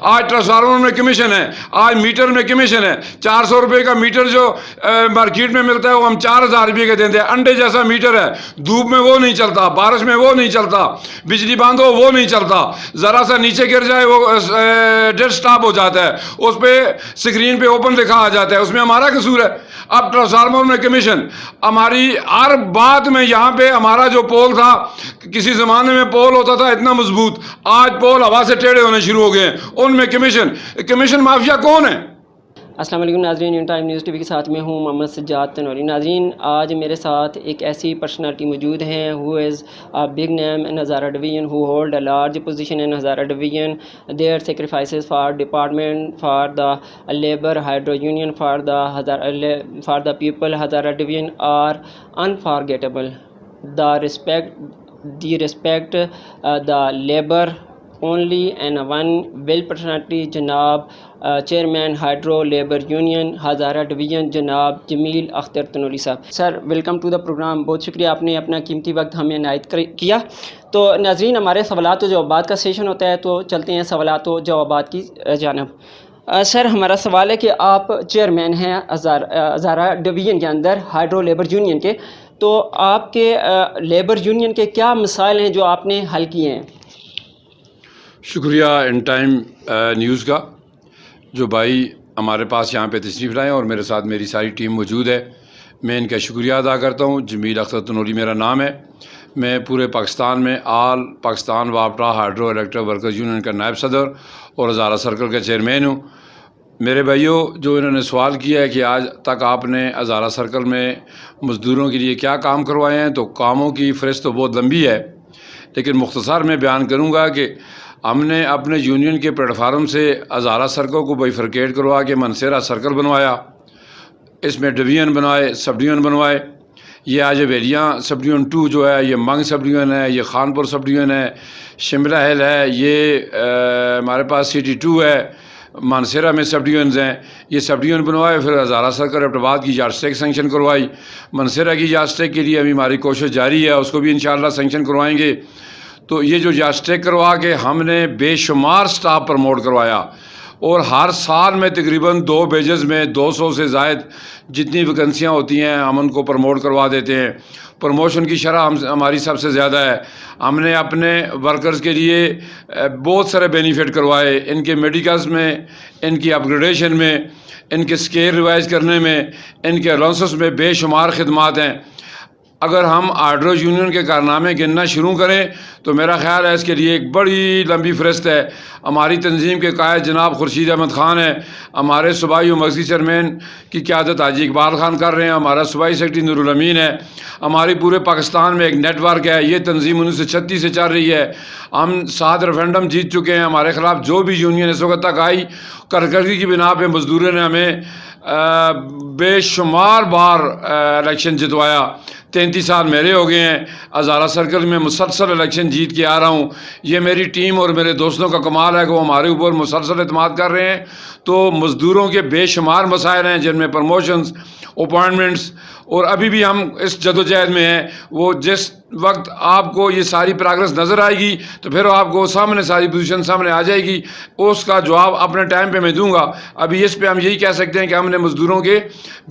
آج ٹرانسفارمر میں کمیشن ہے, آج میٹر میں کمیشن ہے. 400 روپے کا میٹر جو مارکیٹ میں ملتا ہے وہ ہم 4000 روپے کا دیتے ہیں. انڈے جیسا میٹر ہے, دھوپ میں وہ نہیں چلتا, بارش میں وہ نہیں چلتا, بجلی باندھو وہ نہیں چلتا, ذرا سا نیچے گر جائے وہ ڈیڈ سٹاپ ہو جاتا ہے, اس پہ اسکرین پہ اوپن لکھا آ جاتا ہے. اس میں ہمارا قصور ہے. اب ٹرانسفارمر میں کمیشن, ہماری ہر بات میں یہاں پہ ہمارا جو پول تھا, کسی زمانے میں پول ہوتا تھا اتنا مضبوط, آج پول ہوا سے ٹیڑھے ہونے شروع ہو گئے ہیں, ان میں کمیشن مافیا کون ہے؟ السلام علیکم ناظرین, ان ٹائم نیوز ٹی وی کے ساتھ میں ہوں محمد سجاد تنوری. ناظرین, آج میرے ساتھ ایک ایسی پرسنالٹی موجود ہیں who is a big name in Hazara division, who hold a large position in Hazara division. Their sacrifices for department, for the labor hydro union, for the people Hazara division are unforgettable. The respect the labor only and one will personality جناب chairman hydro labour union Hazara division جناب جمیل اختر تنوری صاحب. Sir welcome to the programme. بہت شکریہ, آپ نے اپنا قیمتی وقت ہمیں عنایت کیا. تو ناظرین, ہمارے سوالات و جوابات کا سیشن ہوتا ہے, تو چلتے ہیں سوالات و جوابات کی جانب. سر, ہمارا سوال ہے کہ آپ چیئرمین ہیں ہزارہ ڈویژن کے اندر ہائیڈرو لیبر یونین کے, تو آپ کے لیبر یونین کے کیا مسائل ہیں جو آپ نے حل کیے ہیں؟ شکریہ ان ٹائم نیوز کا, جو بھائی ہمارے پاس یہاں پہ تشریف لائے, اور میرے ساتھ میری ساری ٹیم موجود ہے. میں ان کا شکریہ ادا کرتا ہوں. جمیل اختر تنوری میرا نام ہے. میں پورے پاکستان میں آل پاکستان واپڈا ہائیڈرو الیکٹرک ورکرز یونین کا نائب صدر اور ہزارہ سرکل کا چیئرمین ہوں. میرے بھائیوں, جو انہوں نے سوال کیا ہے کہ آج تک آپ نے ہزارہ سرکل میں مزدوروں کے لیے کیا کام کروائے ہیں, تو کاموں کی فہرست تو بہت لمبی ہے, لیکن مختصر میں بیان کروں گا کہ ہم نے اپنے یونین کے پلیٹ فارم سے ہزارہ سرکل کو بائیفرکیٹ کروا کے منصیرہ سرکل بنوایا. اس میں ڈویژن بنوائے, سب ڈویژن بنوائے. یہ آج ویلیاں سب ڈویژن 2 جو ہے, یہ منگ سب ڈویژن ہے, یہ خانپور سب ڈویژن ہے, شملہ ہل ہے, یہ ہمارے پاس سٹی 2 ہے, مانسیرہ میں سب ڈویژنز ہیں. یہ سب ڈویژن بنوائے. پھر ہزارہ سرکل ایبٹ آباد کی یارڈ اسٹیک سینکشن کروائی. منصیرہ کی یارڈ اسٹیک کے لیے ابھی ہماری کوشش جاری ہے, اس کو بھی انشاءاللہ سینکشن کروائیں گے. تو یہ جو یارڈ اسٹیک کروا کے ہم نے بے شمار سٹاف پروموٹ کروایا, اور ہر سال میں تقریباً 2 بیجز میں 200 سے زائد جتنی ویکنسیاں ہوتی ہیں ہم ان کو پروموٹ کروا دیتے ہیں. پروموشن کی شرح ہماری سب سے زیادہ ہے. ہم نے اپنے ورکرز کے لیے بہت سارے بینیفٹ کروائے, ان کے میڈیکلز میں, ان کی اپ گریڈیشن میں, ان کے اسکیل ریوائز کرنے میں, ان کے الاؤنسز میں بے شمار خدمات ہیں. اگر ہم ہائیڈرو یونین کے کارنامے گننا شروع کریں تو میرا خیال ہے اس کے لیے ایک بڑی لمبی فہرست ہے. ہماری تنظیم کے قائد جناب خورشید احمد خان ہیں, ہمارے صوبائی و مرکزی چیئرمین کی قیادت حاجی اقبال خان کر رہے ہیں, ہمارا صوبائی سیکرٹری نور الامین ہے. ہماری پورے پاکستان میں ایک نیٹ ورک ہے. یہ تنظیم 1936 سے چل رہی ہے. ہم 7 ریفرینڈم جیت چکے ہیں. ہمارے خلاف جو بھی یونین اس وقت تک آئی, کارکردگی کی بنا پہ مزدوروں نے ہمیں بے شمار بار الیکشن جتوایا. 33 سال میرے ہو گئے ہیں. ہزارہ سرکل میں مسلسل الیکشن جیت کے آ رہا ہوں. یہ میری ٹیم اور میرے دوستوں کا کمال ہے کہ وہ ہمارے اوپر مسلسل اعتماد کر رہے ہیں. تو مزدوروں کے بے شمار مسائل ہیں, جن میں پروموشنز, اپوائنٹمنٹس, اور ابھی بھی ہم اس جدوجہد میں ہیں. وہ جس وقت آپ کو یہ ساری پروگرس نظر آئے گی تو پھر آپ کو سامنے ساری پوزیشن سامنے آ جائے گی, اس کا جواب اپنے ٹائم پہ میں دوں گا. ابھی اس پہ ہم یہی کہہ سکتے ہیں کہ ہم نے مزدوروں کے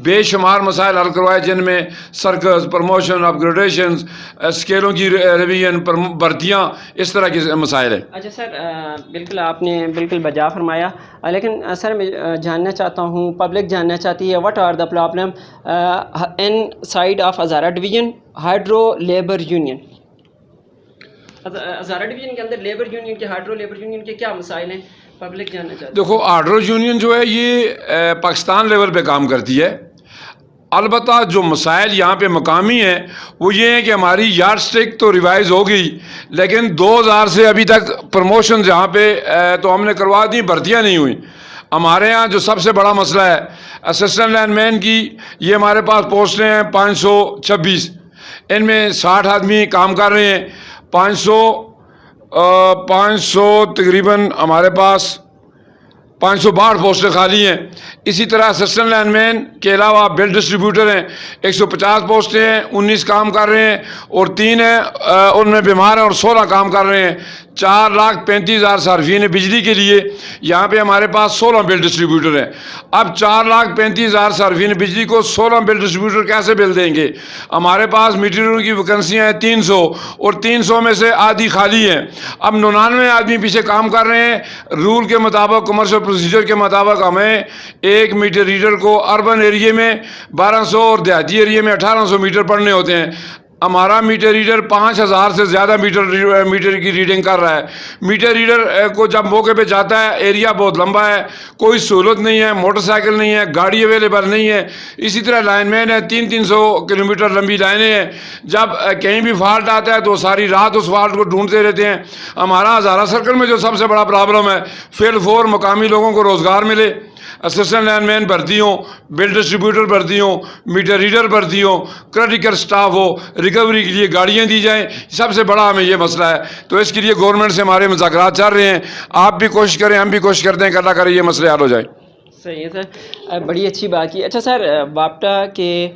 بے شمار مسائل حل کروائے, جن میں سرکلز, پروموشن, اپ گریڈیشنز, اسکیلوں کی ریویژن, بھرتیاں, اس طرح کے مسائل ہیں. اچھا سر, بالکل آپ نے بالکل بجا فرمایا, لیکن سر میں جاننا چاہتا ہوں, پبلک جاننا چاہتی ہے, what are the problem inside of Hazara division hydro labour union? Hazara division کے اندر لیبر یونین کے, ہائیڈرو لیبر یونین کے کیا مسائل ہیں, پبلک جاننا چاہتی ہے. دیکھو, ہائیڈرو یونین جو ہے یہ پاکستان لیول پہ کام کرتی ہے. البتہ جو مسائل یہاں پہ مقامی ہیں وہ یہ ہیں کہ ہماری یارڈ اسٹک تو ریوائز ہو گئی, لیکن 2000 سے ابھی تک پروموشن یہاں پہ تو ہم نے کروا دی, بھرتیاں نہیں ہوئیں. ہمارے ہاں جو سب سے بڑا مسئلہ ہے اسسٹنٹ لائن مین کی, یہ ہمارے پاس پوسٹیں ہیں 526, ان میں 60 آدمی کام کر رہے ہیں. 500 تقریباً ہمارے پاس 562 پوسٹیں خالی ہیں. اسی طرح اسسٹنٹ لائن مین کے علاوہ بل ڈسٹریبیوٹر ہیں, 150 پوسٹیں ہیں, 19 کام کر رہے ہیں, اور 3 ہیں ان میں بیمار ہیں اور 16 کام کر رہے ہیں. 4,35,000 صارفین بجلی کے لیے یہاں پہ ہمارے پاس 16 بل ڈسٹریبیوٹر ہیں. اب 4,35,000 صارفین بجلی کو 16 بل ڈسٹریبیوٹر کیسے بل دیں گے؟ ہمارے پاس میٹروں کی ویکنسیاں ہیں 300 اور 300 میں سے آدھی خالی ہیں. اب 99 آدمی پیچھے کام کر رہے ہیں. رول کے مطابق کمرشل پروسیجر کے مطابق ہمیں ایک میٹر ریڈر کو اربن ایریے میں 1200 اور دیہاتی ایریے میں 1800 میٹر پڑھنے ہوتے ہیں. ہمارا میٹر ریڈر 5,000 سے زیادہ میٹر کی ریڈنگ کر رہا ہے. میٹر ریڈر کو جب موقع پہ جاتا ہے، ایریا بہت لمبا ہے، کوئی سہولت نہیں ہے، موٹر سائیکل نہیں ہے، گاڑی اویلیبل نہیں ہے. اسی طرح لائن مین ہے، 300 کلومیٹر لمبی لائنیں ہیں. جب کہیں بھی فالٹ آتا ہے تو ساری رات اس فالٹ کو ڈھونڈتے رہتے ہیں. ہمارا ہزارہ سرکل میں جو سب سے بڑا پرابلم ہے، فیل فور مقامی لوگوں کو روزگار ملے، اسسٹنٹ لائن مین بھرتی ہوں، بل ڈسٹریبیوٹر بھرتی ہوں، میٹر ریڈر بھرتی ہوں، کریٹیکل سٹاف ہو، ریکوری کے لیے گاڑیاں دی جائیں. سب سے بڑا ہمیں یہ مسئلہ ہے. تو اس کے لیے گورنمنٹ سے ہمارے مذاکرات چل رہے ہیں. آپ بھی کوشش کریں، ہم بھی کوشش کرتے ہیں کہ اللہ کرے یہ مسئلے حل ہو جائیں. صحیح ہے سر، بڑی اچھی بات کی. اچھا سر، واپٹا کے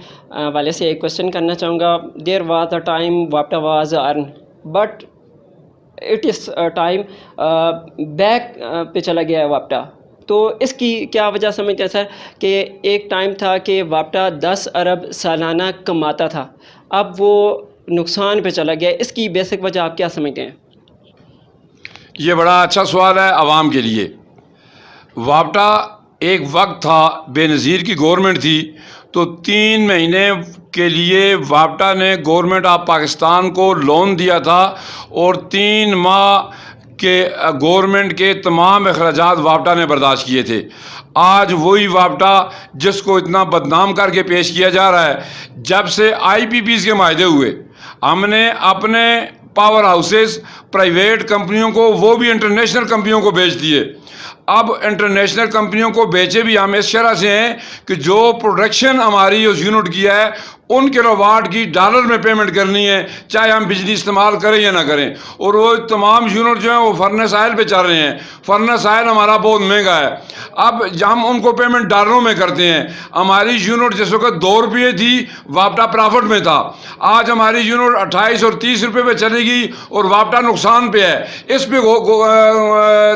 والے سے ایک کوشچن کرنا چاہوں گا. دیر واز اے ٹائم واپٹا was earn but it is time back پہ چلا گیا ہے واپٹا. تو اس کی کیا وجہ سمجھتے ہیں سر کہ ایک ٹائم تھا کہ واپٹا 10 ارب سالانہ کماتا تھا، اب وہ نقصان پہ چلا گیا. اس کی بیسک وجہ آپ کیا سمجھتے ہیں؟ یہ بڑا اچھا سوال ہے عوام کے لیے. واپٹا ایک وقت تھا، بے نظیر کی گورنمنٹ تھی، تو 3 مہینے کے لیے واپٹا نے گورنمنٹ آف پاکستان کو لون دیا تھا اور 3 ماہ کے گورنمنٹ کے تمام اخراجات واپٹا نے برداشت کیے تھے. آج وہی واپٹا جس کو اتنا بدنام کر کے پیش کیا جا رہا ہے، جب سے IPPs کے معاہدے ہوئے، ہم نے اپنے پاور ہاؤسز پرائیویٹ کمپنیوں کو، وہ بھی انٹرنیشنل کمپنیوں کو بیچ دیے. اب انٹرنیشنل کمپنیوں کو بیچے بھی ہم اس شرح سے ہیں کہ جو پروڈکشن ہماری اس یونٹ کی ہے ان کلو واٹ کی ڈالر میں پیمنٹ کرنی ہے، چاہے ہم بجلی استعمال کریں یا نہ کریں. اور وہ تمام یونٹ جو ہیں وہ فرنس آئل پہ چل رہے ہیں. فرنس آئل ہمارا بہت مہنگا ہے. اب ہم ان کو پیمنٹ ڈالروں میں کرتے ہیں. ہماری یونٹ جس وقت 2 روپے تھی، واپٹا پرافٹ میں تھا. آج ہماری یونٹ 28 اور 30 روپے پہ چلے گی اور واپٹا نقصان پہ ہے. اس پہ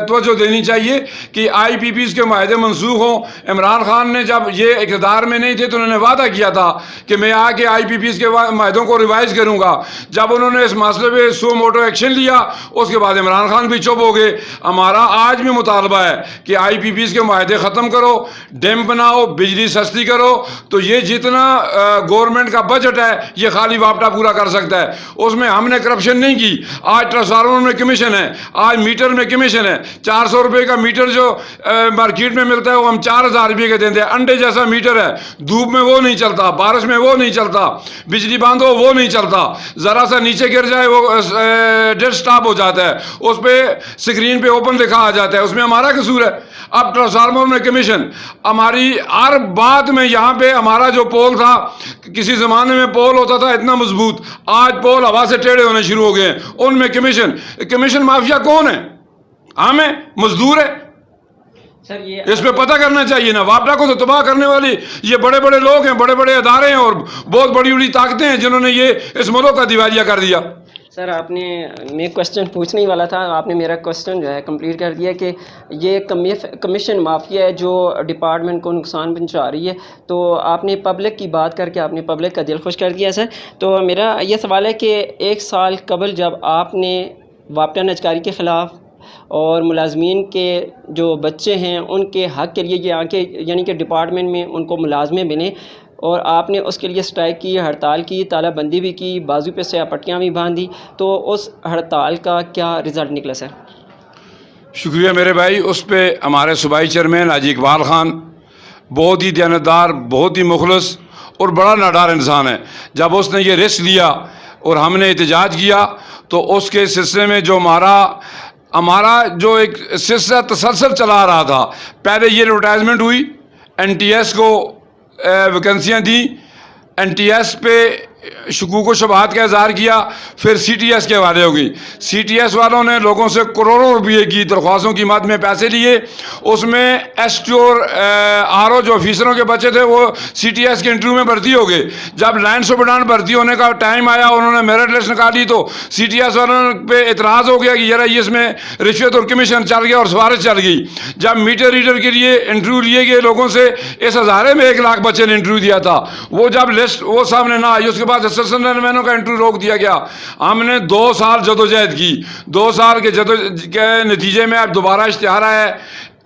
توجہ دینی چاہیے کہ IPPs کے معاہدے منسوخ ہوں. عمران خان نے جب یہ اقتدار میں نہیں تھے تو انہوں نے وعدہ کیا تھا کہ میں کے IPPs کے معاہدوں کو ریوائز کروں گا. جب انہوں نے اس مسئلے پہ سو موٹو ایکشن لیا، اس کے بعد عمران خان بھی چپ ہو گئے. ہمارا آج بھی مطالبہ ہے کہ IPPs کے معاہدے ختم کرو، ڈیم بناؤ، بجلی سستی کرو. تو یہ جتنا گورنمنٹ کا بجٹ ہے یہ خالی واپٹا پورا کر سکتا ہے. اس میں ہم نے کرپشن نہیں کی. آج ٹرانسفارمر میں کمیشن ہے، آج میٹر میں کمیشن ہے. 400 روپے کا میٹر جو مارکیٹ میں ملتا ہے وہ ہم 4,000 روپے کے دیتے ہیں. انڈے جیسا میٹر ہے، دھوپ میں وہ نہیں چلتا، بارش میں وہ نہیں چلتا، بجلی بند ہو وہ نہیں چلتا، ذرا سا نیچے گر جائے وہ ڈیڈ سٹاپ ہو جاتا ہے. اس پہ سکرین پہ اوپن لکھا آ جاتا ہے. اس میں ہمارا قصور ہے. اب ٹرانسفارمر میں کمیشن، ہماری ہر بات میں. یہاں پہ ہمارا جو پول تھا، کسی زمانے میں پول ہوتا تھا اتنا مضبوط، آج پول ہوا سے ٹیڑھے ہونے شروع ہو گئے ہیں. ان میں کمیشن مافیا کون ہے؟ ہم ہیں، مزدور ہے. اس پہ پتہ کرنا چاہیے نا. واپٹا کو تو تباہ کرنے والی یہ بڑے بڑے لوگ ہیں، بڑے بڑے ادارے ہیں اور بہت بڑی بڑی طاقتیں ہیں جنہوں نے یہ اس ملک کا دیوالیہ کر دیا. سر آپ نے، میں کوشچن پوچھنے ہی والا تھا، آپ نے میرا کوشچن جو ہے کمپلیٹ کر دیا کہ یہ کمیشن مافیا ہے جو ڈپارٹمنٹ کو نقصان پہنچا رہی ہے. تو آپ نے پبلک کی بات کر کے آپ نے پبلک کا دل خوش کر دیا سر. تو میرا یہ سوال ہے کہ 1 سال قبل جب آپ نے واپٹا نجکاری کے خلاف اور ملازمین کے جو بچے ہیں ان کے حق کے لیے یعنی کہ ڈپارٹمنٹ میں ان کو ملازمیں ملیں، اور آپ نے اس کے لیے اسٹرائک کی، ہڑتال کی، تالہ بندی بھی کی، بازو پہ سیاہ پٹیاں بھی باندھی، تو اس ہڑتال کا کیا رزلٹ نکلا سر؟ شکریہ میرے بھائی. اس پہ ہمارے صوبائی چیئرمین حاجی اقبال خان بہت ہی دیانتدار، بہت ہی مخلص اور بڑا ناڈار انسان ہے. جب اس نے یہ رسک لیا اور ہم نے احتجاج کیا تو اس کے سلسلے میں جو ہمارا جو ایک سلسلہ تسلسل چلا رہا تھا. پہلے یہ ایڈورٹائزمنٹ ہوئی، NTS کو ویکنسیاں دیں، NTS پہ شکوک و شبہات کا اظہار کیا، پھر سی ٹی ایس کے حوالے ہو گئی. سی ٹی ایس والوں نے لوگوں سے کروڑوں روپئے کی درخواستوں کی مد میں پیسے لیے. اس میں ایس ٹی اور آر او جو آفیسروں کے بچے تھے وہ سی ٹی ایس کے انٹرویو میں بھرتی ہو گئے. جب لائن سپرڈنٹ بھرتی ہونے کا ٹائم آیا، انہوں نے میرٹ لسٹ نکالی تو سی ٹی ایس والوں پہ اعتراض ہو گیا کہ یار اس میں رشوت اور کمیشن چل گیا اور سفارش چل گئی. جب میٹر ریڈر کے لیے انٹرویو لیے گئے لوگوں سے، اس ہزارے میں 1 لاکھ بچے نے انٹرویو دیا تھا، وہ جب لسٹ وہ سامنے نہ آئی، اس کے بعد اسسٹنٹ لائن مینوں کا انٹرویو روک دیا گیا. ہم نے 2 سال جدوجہد کی. 2 سال کے جدوجہد کے نتیجے میں اب دوبارہ اشتہار آیا ہے.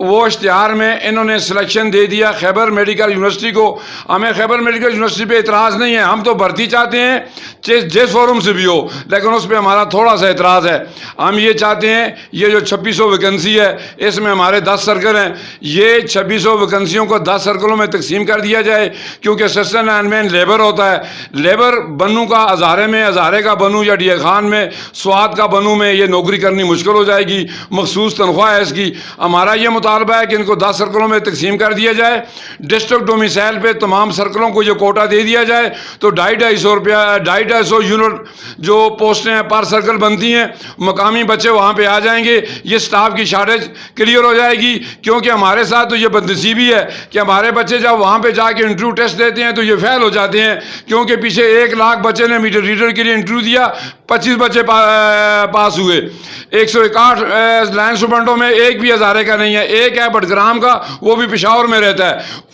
وہ اشتہار میں انہوں نے سلیکشن دے دیا خیبر میڈیکل یونیورسٹی کو. ہمیں خیبر میڈیکل یونیورسٹی پہ اعتراض نہیں ہے، ہم تو بھرتی چاہتے ہیں جس فورم سے بھی ہو، لیکن اس پہ ہمارا تھوڑا سا اعتراض ہے. ہم یہ چاہتے ہیں یہ جو 2600 ویکنسی ہے، اس میں ہمارے 10 سرکل ہیں، یہ 2600 ویکنسیوں کو 10 سرکلوں میں تقسیم کر دیا جائے، کیونکہ اسسٹنٹ لائن مین لیبر ہوتا ہے. لیبر بنو کا ہزارے میں، ہزارے کا بنو یا ڈی اے خان میں، سوات کا بنو میں یہ نوکری کرنی مشکل ہو جائے گی. مخصوص تنخواہ ہے اس کی. ہمارا یہ مطالبہ ہے کہ ان کو 10 سرکلوں میں تقسیم کر دیا جائے. ڈسٹرکٹ ڈومیسائل پہ تمام سرکلوں کو یہ کوٹا دے دیا جائے تو 250 روپیہ 250 یونٹ جو پوسٹیں ہیں پر سرکل بنتی ہیں، مقامی بچے وہاں پہ آ جائیں گے. یہ سٹاف کی شارٹیج کلیئر ہو جائے گی. کیونکہ ہمارے ساتھ تو یہ بدنصیبی ہے کہ ہمارے بچے جب وہاں پہ جا کے انٹرویو ٹیسٹ دیتے ہیں تو یہ فیل ہو جاتے ہیں، کیونکہ پیچھے 1 لاکھ بچے نے میٹر ریڈر کے لیے انٹرویو دیا، 25 بچے پاس ہوئے. 161 لائن سپرنٹوں میں ایک بھی ہزارے کا نہیں ہے. ایک ہے بٹگرام کا، وہ بھی پشاور میں رہتا ہے.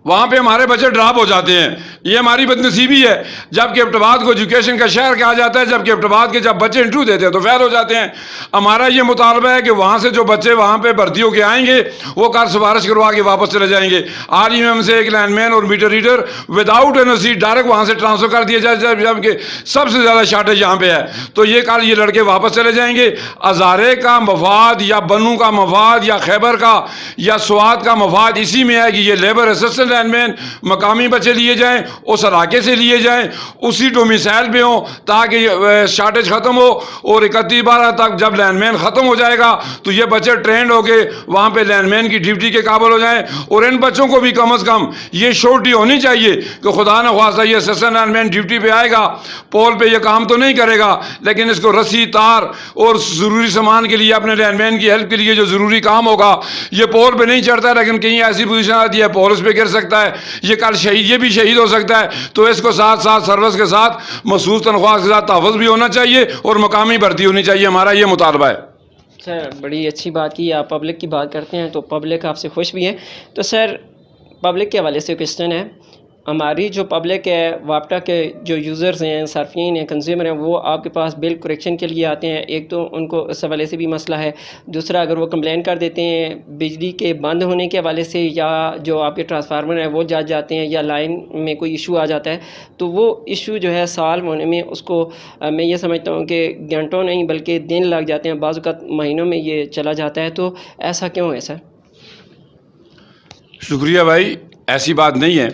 وہاں پہ ہمارے بچے ڈراپ ہو جاتے ہیں. یہ ہماری بدنصیبی ہے. جبکہ ایبٹ کو ایجوکیشن کا شہر کہا جاتا ہے، جبکہ ایبٹ کے جب بچے انٹرویو دیتے ہیں تو فیل ہو جاتے ہیں. ہمارا یہ مطالبہ ہے کہ وہاں سے جو بچے وہاں پہ بھرتی ہو کے آئیں گے وہ کل سفارش کروا کے واپس چلے جائیں گے. آج ہی میں ہم سے ایک لائن مین اور meter reader without N O C direct وہاں سے ٹرانسفر کر دیا جائے، جبکہ سب سے زیادہ شارٹیج یہاں پہ ہے. تو یہ کل یہ لڑکے واپس چلے جائیں گے. ہزارے کا مفاد یا بنو کا مفاد یا خیبر کا یا سوات کا مفاد اسی میں ہے کہ یہ لیبر اسسٹنٹ لائن مین مقامی بچے لیے جائیں، اس علاقے سے لیے جائیں، اسی ڈومیسائل پہ ہوں، تاکہ شارٹیج ختم ہو. اور 31/12 تک جب لائن مین ختم ہو جائے گا تو یہ بچے ٹرینڈ ہو کے وہاں پہ لائن مین کی ڈیوٹی کے قابل ہو جائیں. اور ان بچوں کو بھی کم از کم یہ شورٹی ہونی چاہیے کہ خدا نہ خواستہ یہ اسسٹنٹ لائن مین ڈیوٹی پہ آئے گا، پول پہ یہ کام تو نہیں کرے گا، لیکن اس کو رسی تار اور ضروری سامان کے لیے اپنے لائن مین کی ہیلپ کے لیے جو ضروری کام ہوگا، یہ پول پہ نہیں چڑھتا لیکن کہیں ایسی پوزیشن آتی ہے پول اس پہ گر سکتا ہے، یہ کل شہید، یہ بھی شہید ہو سکتا ہے. تو اس کو ساتھ ساتھ سروس کے ساتھ مخصوص تنخواہ کے ساتھ تحفظ بھی ہونا چاہیے اور مقامی بھرتی ہونی چاہیے. ہمارا یہ مطالبہ ہے. سر بڑی اچھی بات کی. آپ پبلک کی بات کرتے ہیں تو پبلک آپ سے خوش بھی ہے. تو سر پبلک کے حوالے سے کویسچن ہے، ہماری جو پبلک ہے، واپٹا کے جو یوزرز ہیں، صارفین ہیں، کنزیومر ہیں، وہ آپ کے پاس بل کریکشن کے لیے آتے ہیں. ایک تو ان کو اس حوالے سے بھی مسئلہ ہے. دوسرا اگر وہ کمپلین کر دیتے ہیں بجلی کے بند ہونے کے حوالے سے، یا جو آپ کے ٹرانسفارمر ہیں وہ جج جاتے ہیں، یا لائن میں کوئی ایشو آ جاتا ہے، تو وہ ایشو جو ہے سالو ہونے میں اس کو میں یہ سمجھتا ہوں کہ گھنٹوں نہیں بلکہ دن لگ جاتے ہیں، بعض اوقات مہینوں میں یہ چلا جاتا ہے. تو ایسا کیوں ہے سر؟ شکریہ بھائی. ایسی بات نہیں ہے.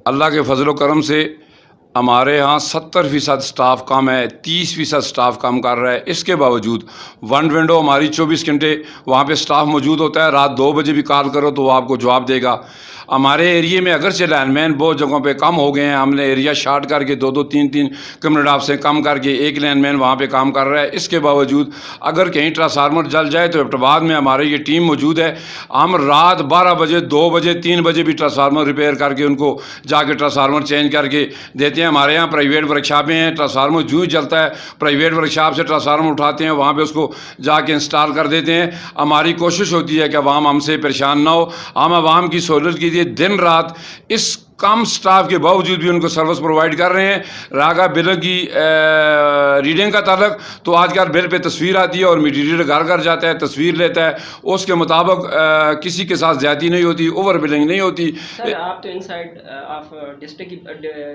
اللہ کے فضل و کرم سے ہمارے ہاں 70% سٹاف کم ہے، 30% سٹاف کام کر رہا ہے. اس کے باوجود ون ونڈو ہماری 24 گھنٹے وہاں پہ سٹاف موجود ہوتا ہے. رات 2 بجے بھی کال کرو تو وہ آپ کو جواب دے گا. ہمارے ایریے میں اگرچہ لائن مین بہت جگہوں پہ کم ہو گئے ہیں، ہم نے ایریا شارٹ کر کے 2-2 3-3 کمیونٹی آف سے کم کر کے ایک لائن مین وہاں پہ کام کر رہا ہے. اس کے باوجود اگر کہیں ٹرانسفارمر جل جائے تو ایبٹ میں ہماری یہ ٹیم موجود ہے. ہم رات 12 بجے 2 بجے 3 بجے بھی ٹرانسفارمر ریپیئر کر کے ان کو جا کے ٹرانسفارمر چینج کر کے دیتے ہیں. ہمارے یہاں پرائیویٹ ورکشاپیں ہیں، ٹرانسفارمر جو ہی چلتا ہے پرائیویٹ ورکشاپ سے ٹرانسفارمر اٹھاتے ہیں، وہاں پہ اس کو جا کے انسٹال کر دیتے ہیں. ہماری کوشش ہوتی ہے کہ عوام ہم سے پریشان نہ ہو. ہم عوام کی سہولت کے لیے دن رات اس کم سٹاف کے باوجود بھی ان کو سروس پرووائڈ کر رہے ہیں. راگا بل کی ریڈنگ کا تعلق تو آج کل بل پہ تصویر آتی ہے اور میٹیریل گھر گھر جاتا ہے، تصویر لیتا ہے، اس کے مطابق کسی کے ساتھ زیادتی نہیں ہوتی، اوور بلنگ نہیں ہوتی. سر آپ تو ان سائڈ آف ڈسٹرکٹ کی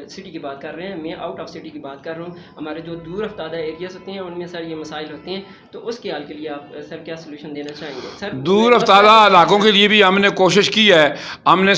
سٹی کی بات کر رہے ہیں، میں آؤٹ آف سٹی کی بات کر رہا ہوں. ہمارے جو دور افتادہ ایریاز ہوتے ہیں ان میں سر یہ مسائل ہوتے ہیں، تو اس کے حل کے لیے آپ سر کیا سلوشن دینا چاہیں گے؟ سر دور افتادہ علاقوں کے لیے بھی ہم نے کوشش کی ہے. ہم نے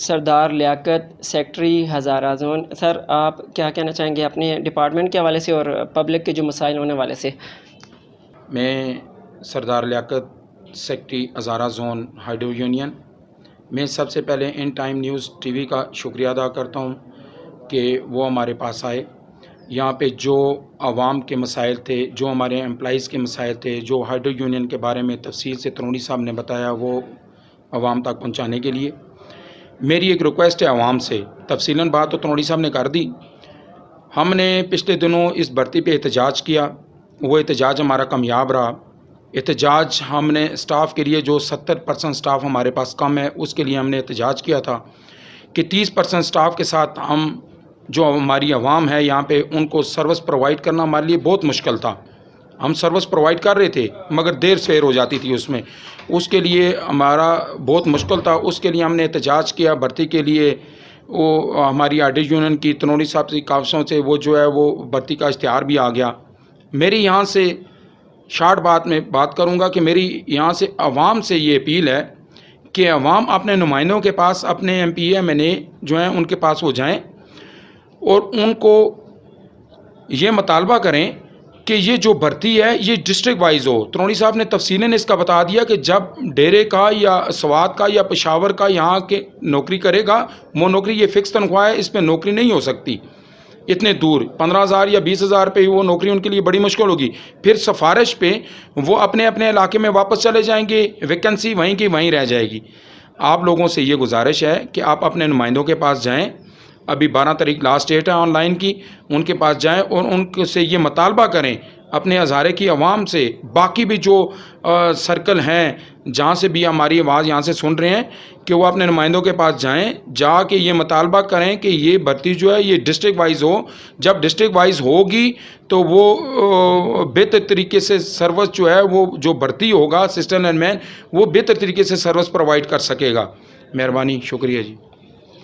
سردار لیاقت، سیکٹری ہزارہ زون. سر آپ کیا کہنا چاہیں گے اپنے ڈپارٹمنٹ کے حوالے سے اور پبلک کے جو مسائل ہونے والے سے؟ میں Sardar Liaquat, secretary Hazara zone hydro union. میں سب سے پہلے ان ٹائم نیوز ٹی وی کا شکریہ ادا کرتا ہوں کہ وہ ہمارے پاس آئے. یہاں پہ جو عوام کے مسائل تھے، جو ہمارے امپلائیز کے مسائل تھے، جو ہائیڈرو یونین کے بارے میں تفصیل سے ترونی صاحب نے بتایا، وہ عوام تک پہنچانے کے لیے میری ایک ریکویسٹ ہے عوام سے. تفصیلاً بات تو ترونی صاحب نے کر دی. ہم نے پچھلے دنوں اس بھرتی پہ احتجاج کیا، وہ احتجاج ہمارا کامیاب رہا. احتجاج ہم نے اسٹاف کے لیے، جو 70% اسٹاف ہمارے پاس کم ہے، اس کے لیے ہم نے احتجاج کیا تھا کہ 30% اسٹاف کے ساتھ ہم، جو ہماری عوام ہے یہاں پہ، ان کو سروس پرووائڈ کرنا ہمارے لیے بہت مشکل تھا. ہم سروس پرووائڈ کر رہے تھے مگر دیر سیر ہو جاتی تھی اس کے لیے ہمارا بہت مشکل تھا. اس کے لیے ہم نے احتجاج کیا بھرتی کے لیے. وہ ہماری آر ڈی یونین کی تنوری صاحب کی کاوشوں سے وہ جو ہے وہ بھرتی کا اشتہار بھی آ گیا. میری یہاں سے شارٹ بات میں بات کروں گا کہ میری یہاں سے عوام سے یہ اپیل ہے کہ عوام اپنے نمائندوں کے پاس، اپنے M P A M N A جو ہیں ان کے پاس وہ جائیں اور ان کو یہ مطالبہ کریں کہ یہ جو بھرتی ہے یہ ڈسٹرکٹ وائز ہو. ترونی صاحب نے تفصیلاً اس کا بتا دیا کہ جب ڈیرے کا یا سوات کا یا پشاور کا یہاں کے نوکری کرے گا، وہ نوکری یہ فکس تنخواہ ہے، اس پہ نوکری نہیں ہو سکتی. اتنے دور 15,000 یا 20,000 پہ وہ نوکری ان کے لیے بڑی مشکل ہوگی. پھر سفارش پہ وہ اپنے اپنے علاقے میں واپس چلے جائیں گے، ویکنسی وہیں کی وہیں رہ جائے گی. آپ لوگوں سے یہ گزارش ہے کہ آپ اپنے نمائندوں کے پاس جائیں. ابھی 12 تاریخ لاسٹ ڈیٹ ہے آن لائن کی. ان کے پاس جائیں اور ان سے یہ مطالبہ کریں، اپنے ہزارے کی عوام سے، باقی بھی جو سرکل ہیں جہاں سے بھی ہماری آواز یہاں سے سن رہے ہیں، کہ وہ اپنے نمائندوں کے پاس جائیں، جا کے یہ مطالبہ کریں کہ یہ بھرتی جو ہے یہ ڈسٹرکٹ وائز ہو. جب ڈسٹرکٹ وائز ہوگی تو وہ بہتر طریقے سے سروس جو ہے، وہ جو بھرتی ہوگا اسسٹنٹ اینڈ مین، وہ بہتر طریقے سے سروس پرووائڈ کر سکے گا. مہربانی، شکریہ جی.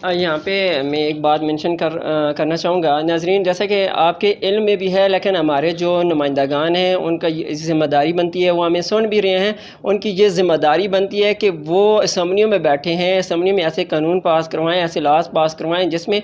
یہاں پہ میں ایک بات منشن کرنا چاہوں گا ناظرین، جیسا کہ آپ کے علم میں بھی ہے، لیکن ہمارے جو نمائندگان ہیں ان کا یہ ذمہ داری بنتی ہے، وہ ہمیں سن بھی رہے ہیں، ان کی یہ ذمہ داری بنتی ہے کہ وہ اسمبلیوں میں بیٹھے ہیں، اسمبلی میں ایسے قانون پاس کروائیں، ایسے لاز پاس کروائیں جس میں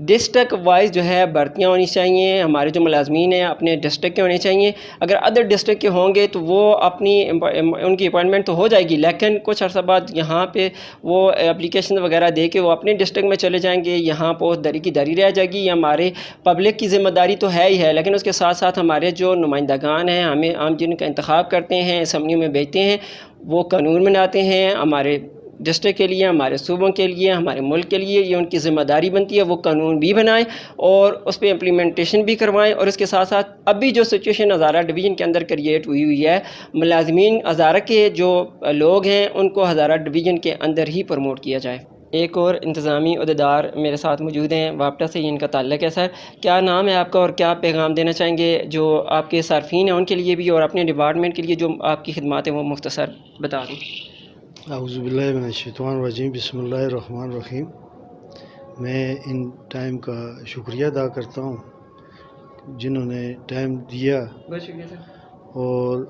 ڈسٹرکٹ وائز جو ہے بھرتیاں ہونی چاہیے. ہمارے جو ملازمین ہیں اپنے ڈسٹرکٹ کے ہونے چاہیے. اگر ادر ڈسٹرکٹ کے ہوں گے تو وہ اپنی ان کی اپوائنٹمنٹ تو ہو جائے گی، لیکن کچھ عرصہ بعد یہاں پہ وہ اپلیکیشن وغیرہ دے کے وہ اپنے ڈسٹرکٹ میں چلے جائیں گے. یہاں پوسٹ دری کی دری رہ جائے گی. یہ ہمارے پبلک کی ذمہ داری تو ہے ہی ہے، لیکن اس کے ساتھ ساتھ ہمارے جو نمائندگان ہیں، ہم جن کا انتخاب کرتے ہیں، اسمبلیوں میں بھیجتے ہیں، وہ قانون بناتے ہیں ہمارے ڈسٹرکٹ کے لیے، ہمارے صوبوں کے لیے، ہمارے ملک کے لیے. یہ ان کی ذمہ داری بنتی ہے، وہ قانون بھی بنائیں اور اس پہ امپلیمنٹیشن بھی کروائیں. اور اس کے ساتھ ساتھ ابھی جو سچویشن ہزارہ ڈویژن کے اندر کریٹ ہوئی ہے، ملازمین ہزارہ کے جو لوگ ہیں ان کو ہزارہ ڈویژن کے اندر ہی پروموٹ کیا جائے. ایک اور انتظامی عہدیدار میرے ساتھ موجود ہیں، وابٹا سے ان کا تعلق ہے. سر کیا نام ہے آپ کا اور کیا پیغام دینا چاہیں گے جو آپ کے صارفین ہیں ان کے لیے بھی اور اپنے ڈپارٹمنٹ کے لیے جو آپ کی خدمات ہیں وہ مختصر بتا دیں. اعوذ باللہ من الشیطان الرجیم، بسم اللہ الرحمن الرحیم. میں ان ٹائم کا شکریہ ادا کرتا ہوں جنہوں نے ٹائم دیا. بہت شکریہ سر. اور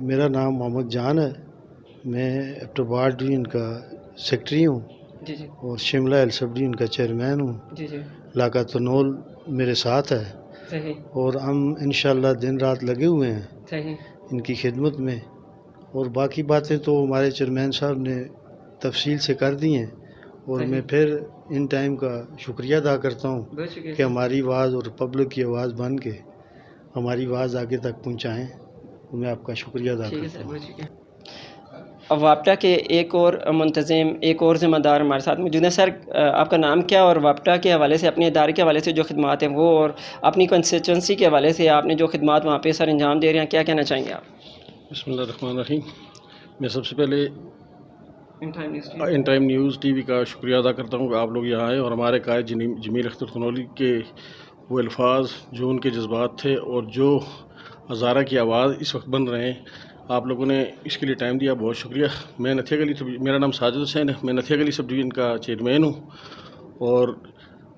میرا نام محمد جان ہے. میں ایبٹاباد ڈویژن کا سیکٹری ہوں. جی جی. اور شملہ ایل سب ڈویژن کا چیئرمین ہوں. جی جی. علاقہ تنول میرے ساتھ ہے. صحیح. اور ہم انشاءاللہ دن رات لگے ہوئے ہیں صحیح ان کی خدمت میں. اور باقی باتیں تو ہمارے چیئرمین صاحب نے تفصیل سے کر دی ہیں. اور میں پھر ان ٹائم کا شکریہ ادا کرتا ہوں کہ ہماری آواز اور پبلک کی آواز بن کے ہماری آواز آگے تک پہنچائیں. میں آپ کا شکریہ ادا کرتا ہوں. وابٹا کے ایک اور منتظم، ایک اور ذمہ دار ہمارے ساتھ موجود ہیں. سر آپ کا نام کیا اور وابٹا کے حوالے سے، اپنے ادارے کے حوالے سے جو خدمات ہیں وہ، اور اپنی کنسٹیچوئنسی کے حوالے سے آپ نے جو خدمات وہاں پہ سر انجام دے رہے ہیں، کیا کہنا چاہیں گے آپ؟ بسم اللہ الرحمن الرحیم. میں سب سے پہلے ان ٹائم نیوز ٹی وی کا شکریہ ادا کرتا ہوں کہ آپ لوگ یہاں آئے اور ہمارے قائد جمیل اختر تنولی کے وہ الفاظ جو ان کے جذبات تھے اور جو ہزارہ کی آواز اس وقت بن رہے ہیں، آپ لوگوں نے اس کے لیے ٹائم دیا، بہت شکریہ. میں نتھیا گلی، میرا نام ساجد حسین ہے، میں نتھیا گلی سب ڈویژن کا چیئرمین ہوں. اور